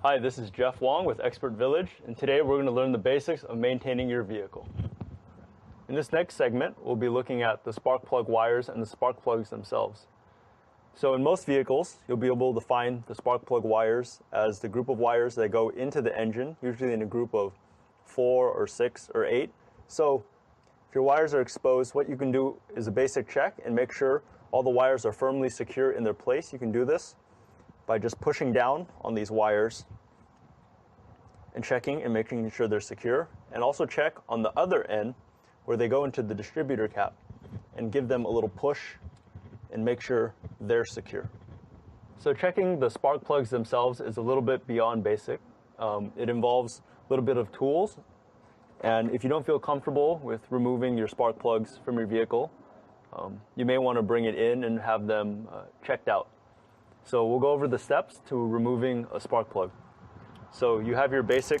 Hi, this is Jeff Wong with Expert Village, and today we're going to learn the basics of maintaining your vehicle. In this next segment, we'll be looking at the spark plug wires and the spark plugs themselves. So in most vehicles, you'll be able to find the spark plug wires as the group of wires that go into the engine, usually in a group of 4 or 6 or 8. So if your wires are exposed, what you can do is a basic check and make sure all the wires are firmly secure in their place. You can do this by just pushing down on these wires and checking and making sure they're secure. And also check on the other end where they go into the distributor cap and give them a little push and make sure they're secure. So checking the spark plugs themselves is a little bit beyond basic. It involves a little bit of tools. And if you don't feel comfortable with removing your spark plugs from your vehicle, you may want to bring it in and have them checked out. So we'll go over the steps to removing a spark plug. So you have your basic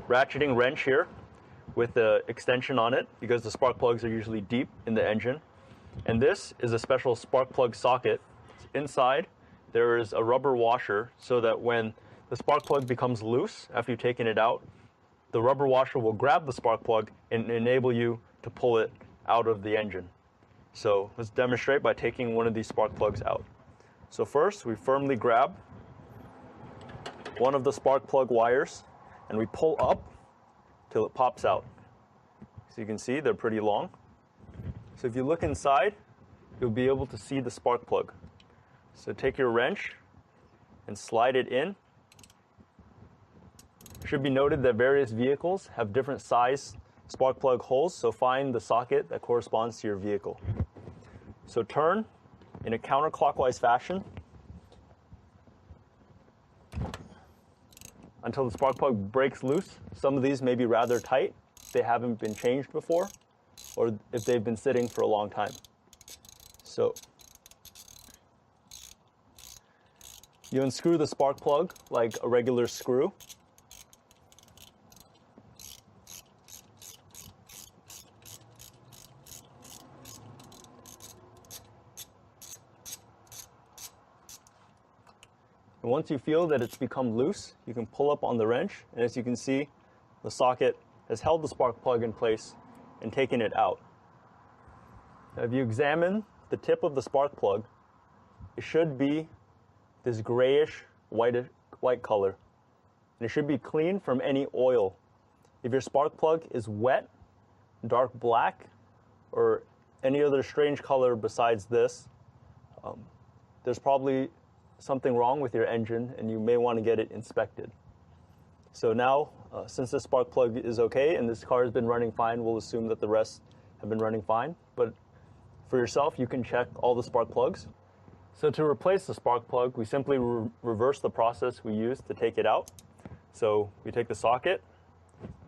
ratcheting wrench here with the extension on it because the spark plugs are usually deep in the engine. And this is a special spark plug socket. Inside there is a rubber washer so that when the spark plug becomes loose after you've taken it out, the rubber washer will grab the spark plug and enable you to pull it out of the engine. So let's demonstrate by taking one of these spark plugs out. So first, we firmly grab one of the spark plug wires and we pull up till it pops out. So you can see they're pretty long. So if you look inside, you'll be able to see the spark plug. So take your wrench and slide it in. It should be noted that various vehicles have different size spark plug holes, so find the socket that corresponds to your vehicle. So turn in a counterclockwise fashion until the spark plug breaks loose. Some of these may be rather tight if they haven't been changed before or if they've been sitting for a long time. So you unscrew the spark plug like a regular screw. And once you feel that it's become loose, you can pull up on the wrench, and as you can see, the socket has held the spark plug in place and taken it out. Now, if you examine the tip of the spark plug, it should be this grayish white color, and it should be clean from any oil. If your spark plug is wet, dark black, or any other strange color besides this, there's probably something wrong with your engine and you may want to get it inspected. So now, since this spark plug is okay and this car has been running fine, we'll assume that the rest have been running fine. But for yourself, you can check all the spark plugs. So to replace the spark plug, we simply reverse the process we used to take it out. So we take the socket,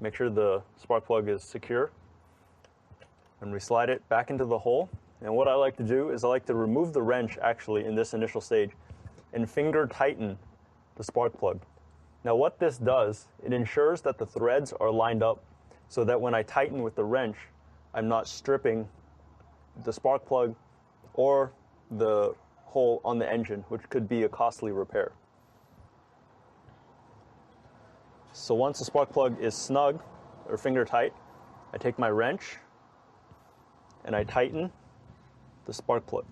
make sure the spark plug is secure, and we slide it back into the hole. And what I like to do is I like to remove the wrench actually in this initial stage and finger tighten the spark plug. Now what this does, it ensures that the threads are lined up so that when I tighten with the wrench, I'm not stripping the spark plug or the hole on the engine, which could be a costly repair. So once the spark plug is snug or finger tight, I take my wrench and I tighten the spark plug.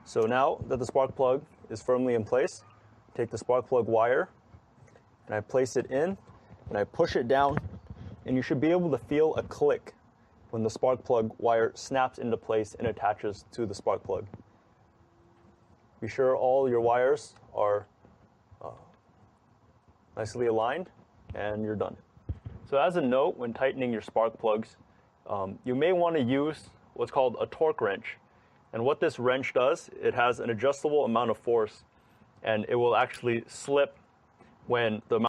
So now that the spark plug is firmly in place, take the spark plug wire and I place it in and I push it down, and you should be able to feel a click when the spark plug wire snaps into place and attaches to the spark plug. Be sure all your wires are nicely aligned and you're done. So as a note, when tightening your spark plugs, you may want to use what's called a torque wrench. And what this wrench does, it has an adjustable amount of force, and it will actually slip when the amount